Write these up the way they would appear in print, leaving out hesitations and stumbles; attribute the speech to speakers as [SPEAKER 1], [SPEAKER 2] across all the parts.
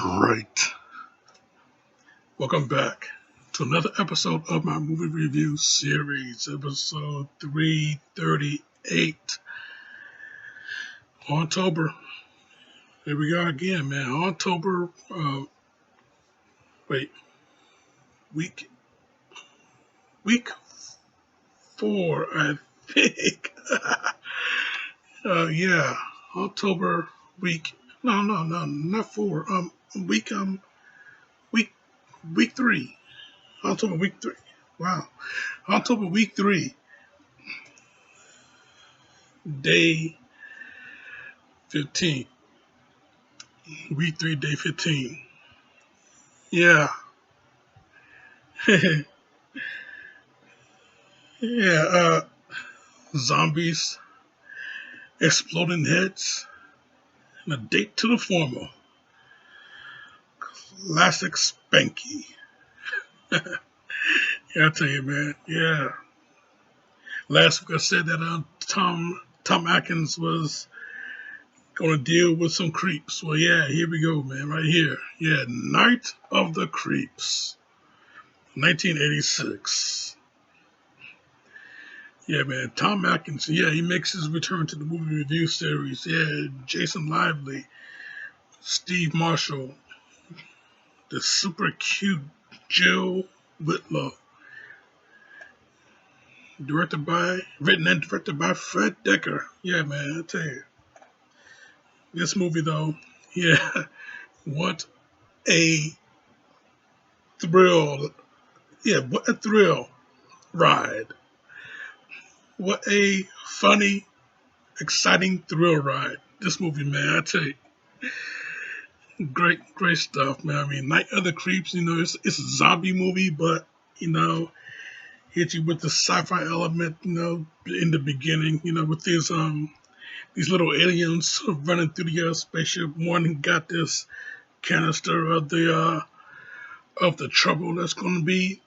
[SPEAKER 1] Right. Welcome back to another episode of my movie review series, episode 338. October. Here we go again, man. October, wait, week, week 4, I think. Yeah, October week. No, not 4. Week, week, week 3. October week 3. Wow. October week 3, day 15. Week 3, day 15. Yeah. Yeah, zombies, exploding heads, and a date to the former. Classic Spanky. Yeah, I tell you, man. Yeah. Last week I said that Tom Atkins was going to deal with some creeps. Well, yeah, here we go, man, right here. Yeah, Night of the Creeps, 1986. Yeah, man, Tom Atkins, yeah, he makes his return to the movie review series. Yeah, Jason Lively, Steve Marshall, the super cute Jill Whitlow, written and directed by Fred Dekker. Yeah, man, I tell you, this movie though, yeah, what a thrill! Yeah, what a thrill ride! What a funny, exciting thrill ride! This movie, man, I tell you, great stuff, man. I mean, Night of the Creeps, it's a zombie movie, but hit you with the sci-fi element, in the beginning, with these little aliens running through the spaceship. One got this canister of the trouble that's going to be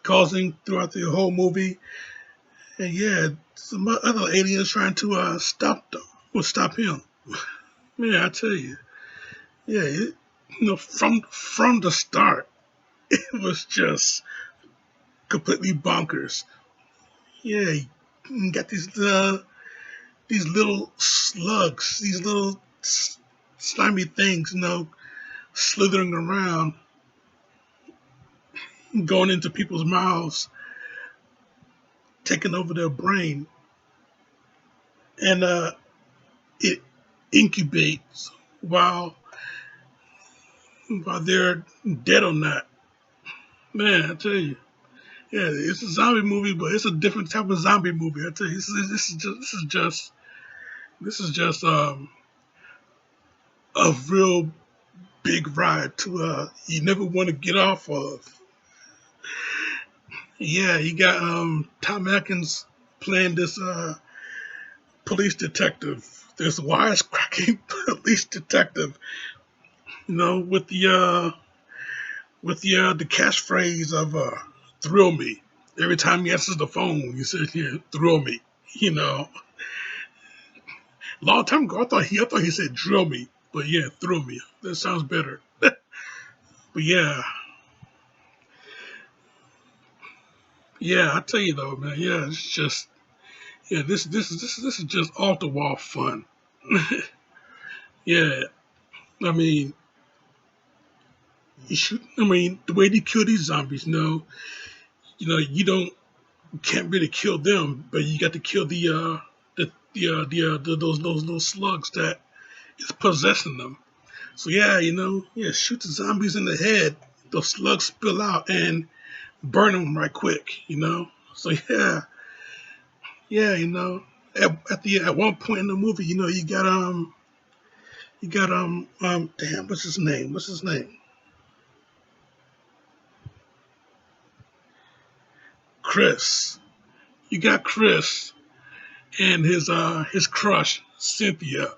[SPEAKER 1] causing throughout the whole movie, and yeah, some other aliens trying to stop them or stop him. Yeah, I tell you, yeah, from the start, it was just completely bonkers. Yeah, you got these little slugs, these little slimy things, slithering around, going into people's mouths, taking over their brain, and it incubates while they're dead or not. Man, I tell you, yeah, it's a zombie movie, but it's a different type of zombie movie. I tell you, this is just a real big ride to you never want to get off of. Yeah, you got Tom Atkins playing this police detective, this wisecracking police detective, with the catchphrase of "thrill me." Every time he answers the phone, he says, "Yeah, thrill me." You know, long time ago, I thought he said "drill me," but yeah, "thrill me." That sounds better. But yeah, yeah, I tell you though, man. Yeah, it's just this is just off the wall fun. Yeah, I mean, the way they kill these zombies, you can't really kill them, but you got to kill those little slugs that is possessing them. So yeah, yeah, shoot the zombies in the head. Those slugs spill out and burn them right quick. So yeah, yeah, at one point in the movie, you got damn, what's his name? What's his name? Chris. You got Chris and his crush Cynthia.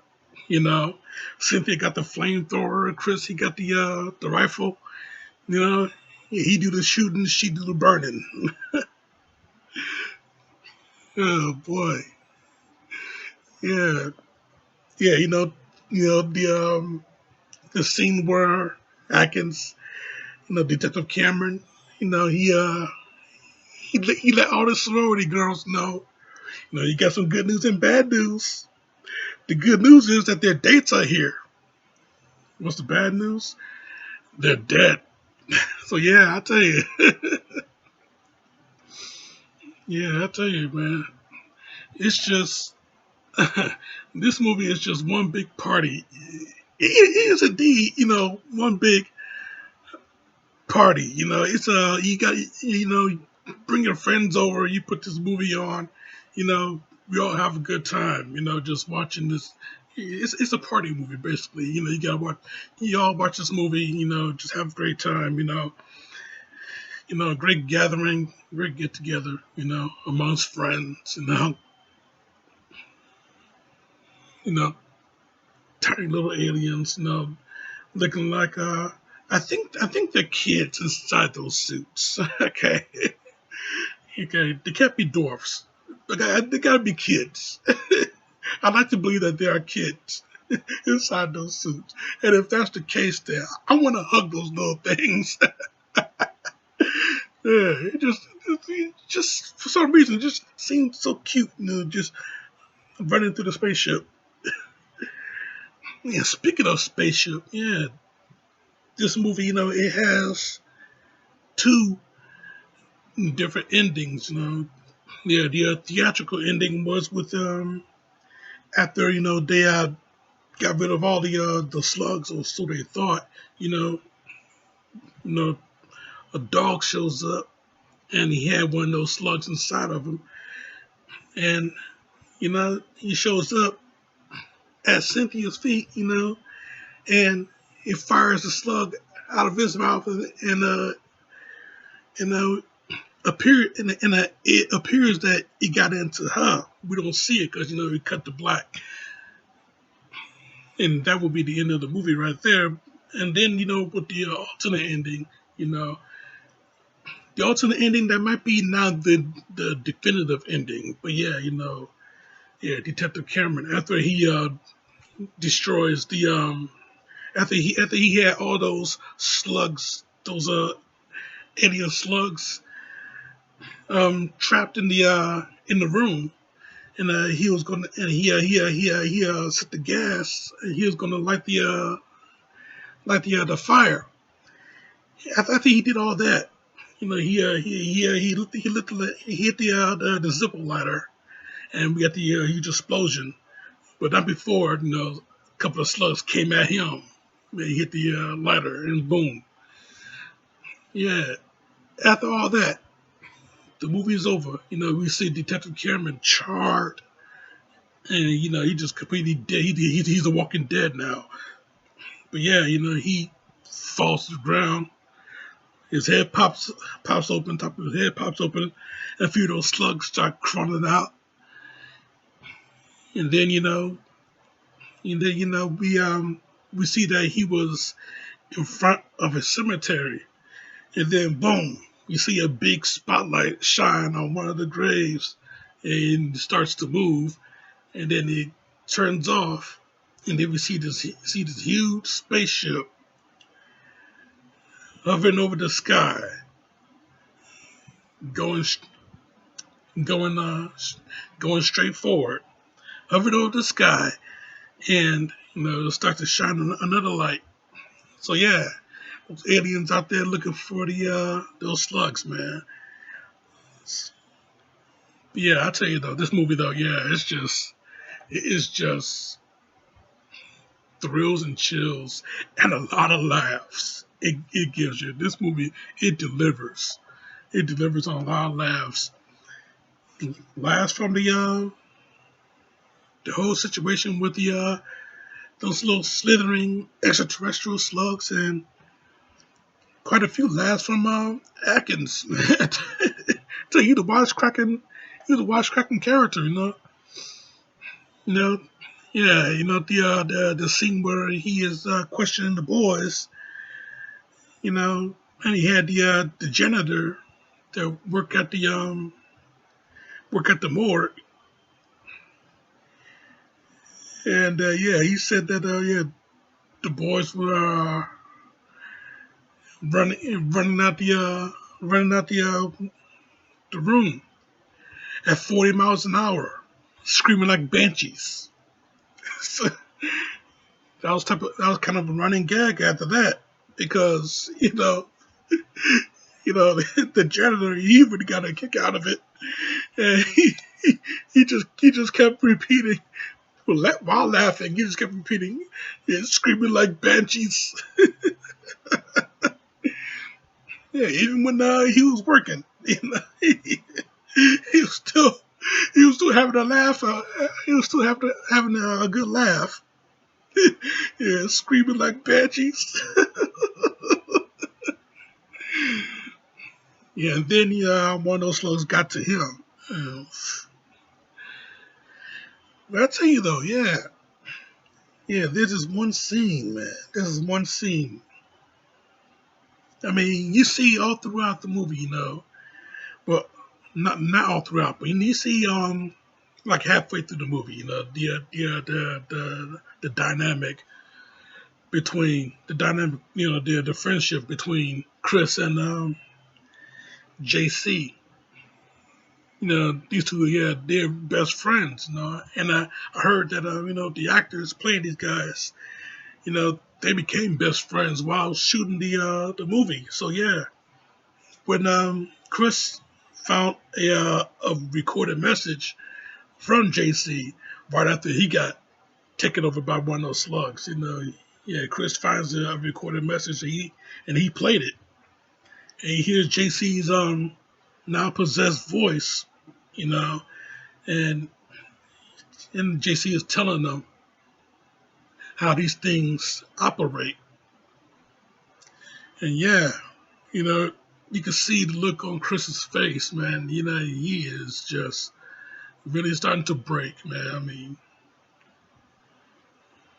[SPEAKER 1] You know, Cynthia got the flamethrower. Chris, he got the rifle. You know, he do the shooting, she do the burning. Oh boy, yeah, yeah. The scene where Atkins, Detective Cameron. You know, he let all the sorority girls know, you got some good news and bad news. The good news is that their dates are here. What's the bad news? They're dead. So yeah, I tell you, yeah, I tell you, man, it's just this movie is just one big party. It is indeed, one big party. It's you got bring your friends over. You put this movie on. We all have a good time. Just watching this. It's a party movie basically. You gotta watch. You all watch this movie. Just have a great time. A great gathering, great get together. Amongst friends. You know, tiny little aliens. Looking like I think they're kids inside those suits. Okay. Okay, they can't be dwarfs. They gotta be kids. I like to believe that there are kids inside those suits. And if that's the case, then I want to hug those little things. Yeah, it just for some reason, it just seems so cute. Just running through the spaceship. Yeah, speaking of spaceship, yeah, this movie, it has two different endings. Yeah, the theatrical ending was with after they got rid of all the slugs, or so they thought. You know, a dog shows up and he had one of those slugs inside of him, and he shows up at Cynthia's feet, and it fires the slug out of his mouth, and it appears that it got into her. We don't see it because we cut to black, and that would be the end of the movie right there. And then with the alternate ending, you know the alternate ending that might be now the definitive ending. But yeah, yeah, Detective Cameron, after he destroys the after he had all those slugs, those alien slugs, trapped in the room, and he was gonna, and he set the gas, and he was gonna light the fire. After he did all that, he hit the zipper lighter, and we got the huge explosion. But not before, a couple of slugs came at him. He hit the lighter, and boom. Yeah. After all that, the movie is over. We see Detective Cameron charred, and he just completely dead. He's a walking dead now. But yeah, he falls to the ground. His head pops open. Top of his head pops open. A few of those slugs start crawling out, and then we see that he was in front of a cemetery, and then boom, you see a big spotlight shine on one of the graves, and it starts to move, and then it turns off, and then we see this huge spaceship hovering over the sky, going going going straight forward, hovering over the sky, and it starts to shine another light. So yeah, those aliens out there looking for the those slugs, man. Yeah, I tell you though, this movie though, yeah, it is just thrills and chills and a lot of laughs. It gives you this movie. It delivers. It delivers on a lot of laughs. Laughs from the whole situation with the those little slithering extraterrestrial slugs, and quite a few laughs from Atkins. Tell you the wisecracking, he's a wisecracking character, You know, yeah, the scene where he is questioning the boys, and he had the janitor that work at the morgue, and yeah, he said that yeah, the boys were running out running out the room at 40 miles an hour, screaming like banshees. So that was kind of a running gag after that because the janitor, he even got a kick out of it, and he just kept repeating while laughing. He just kept repeating, yeah, screaming like banshees. Yeah, even when he was working, he was still he was still having a laugh. He was still having a good laugh. Yeah, screaming like banshees. Yeah, and then one of those slugs got to him. But I tell you though, yeah, this is one scene, man. This is one scene. I mean, you see all throughout the movie, but not all throughout, but you see like halfway through the movie, the dynamic the friendship between Chris and JC. These two, yeah, they're best friends, And I heard that, the actors playing these guys, they became best friends while shooting the movie. So yeah, when Chris found a recorded message from JC right after he got taken over by one of those slugs, yeah, Chris finds a recorded message and he played it, and he hears JC's now possessed voice, you know, and JC is telling them how these things operate. And yeah, you know, you can see the look on Chris's face, man. He is just really starting to break, man. I mean,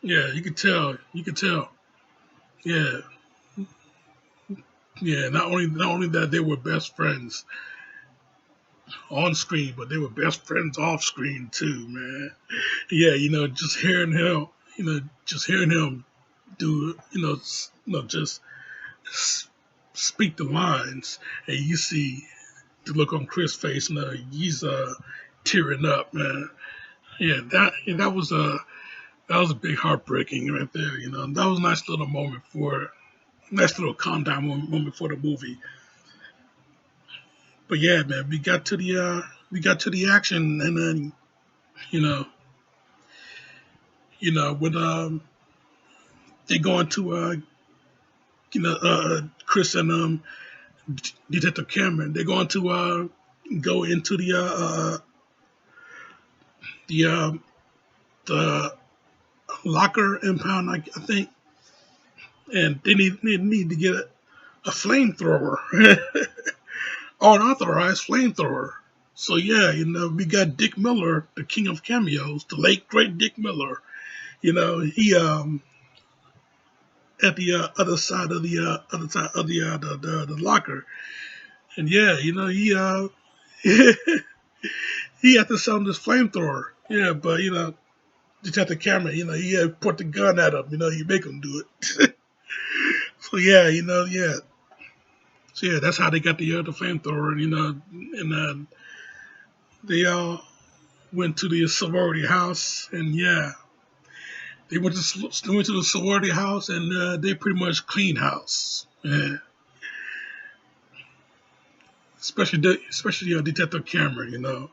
[SPEAKER 1] yeah, you could tell. You could tell. Yeah, yeah. Not only that they were best friends on screen, but they were best friends off screen too, man. Yeah, just hearing him do, just speak the lines, and you see the look on Chris' face, he's tearing up, man. Yeah, that was a big heartbreaking right there. That was a nice little calm down moment for the movie. But yeah, man, we got to the action, and then you know, when they go into Chris and Detective Cameron, they're going to go into the the locker impound, I think, and they need to get a flamethrower, unauthorized flamethrower. So yeah, we got Dick Miller, the king of cameos, the late great Dick Miller. He at the other side of the locker, and yeah, he had to sell him this flamethrower. Yeah, but Detective Cameron, he had put the gun at him. You make him do it. So yeah, yeah. So yeah, that's how they got the flamethrower, and they all went to the sorority house, and yeah, they went to the sorority house, and they pretty much cleaned house. Yeah. Especially Detective Cameron,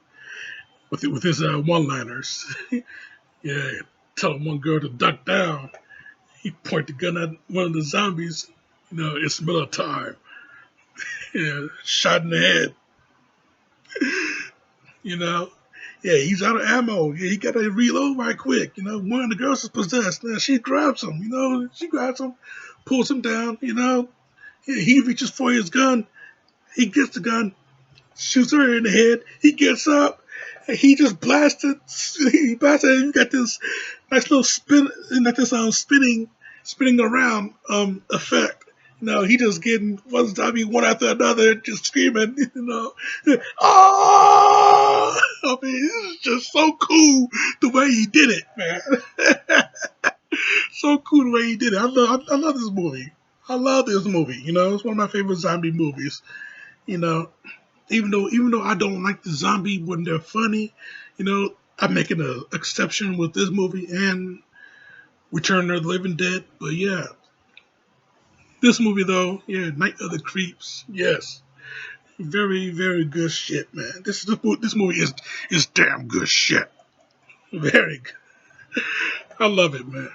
[SPEAKER 1] with his one-liners. Yeah, telling one girl to duck down. He pointed the gun at one of the zombies. It's Miller time. Yeah, shot in the head. you know. Yeah, he's out of ammo. Yeah, he got to reload right quick. One of the girls is possessed. Now she grabs him. She grabs him, pulls him down. Yeah, he reaches for his gun. He gets the gun, shoots her in the head. He gets up, and he just blasted. He blasted. And you got this nice little spin, like this spinning around effect. He just getting one zombie one after another, just screaming. Ah! I mean, it's just so cool the way he did it, man. So cool the way he did it. I love this movie. I love this movie. It's one of my favorite zombie movies. You know, even though I don't like the zombie when they're funny, I'm making an exception with this movie and Return of the Living Dead. But yeah, this movie though, yeah, Night of the Creeps, yes, very very good shit, man. This movie is damn good shit. Very good. I love it, man.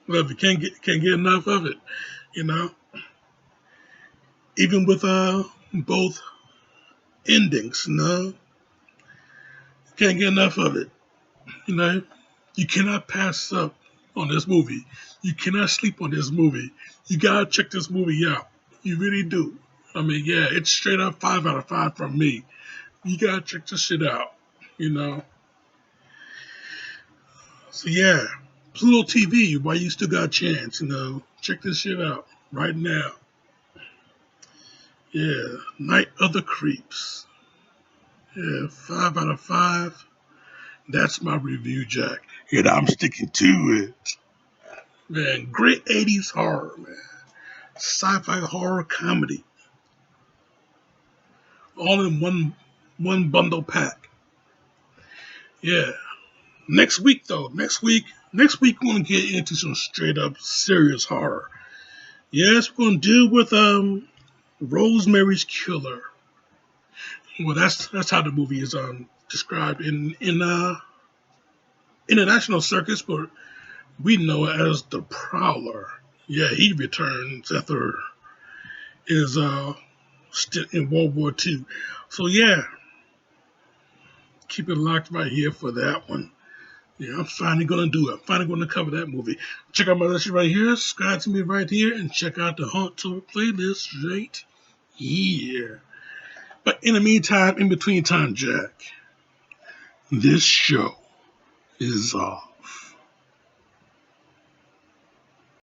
[SPEAKER 1] Love it. Can't get enough of it. You know, even with both endings. Can't get enough of it. You know, you cannot pass up on this movie. You cannot sleep on this movie. You gotta check this movie out. You really do. I mean, yeah, it's straight up 5 out of 5 from me. You gotta check this shit out. You know. So yeah, Pluto TV. While you still got a chance, check this shit out right now. Yeah, Night of the Creeps. Yeah, 5 out of 5. That's my review, Jack. And I'm sticking to it. Man, great 80s horror, man. Sci-fi horror comedy. All in one bundle pack. Yeah. Next week though, next week we're gonna get into some straight up serious horror. Yes, we're gonna deal with Rosemary's Killer. Well, that's how the movie is described in international circuits, but we know it as the Prowler. Yeah, he returns after his stint in World War II. So yeah, keep it locked right here for that one. Yeah, I'm finally gonna do it. I'm finally gonna cover that movie. Check out my list right here, subscribe to me right here, and check out the Hunt Tour playlist right here. But in the meantime, in between time, Jack, this show is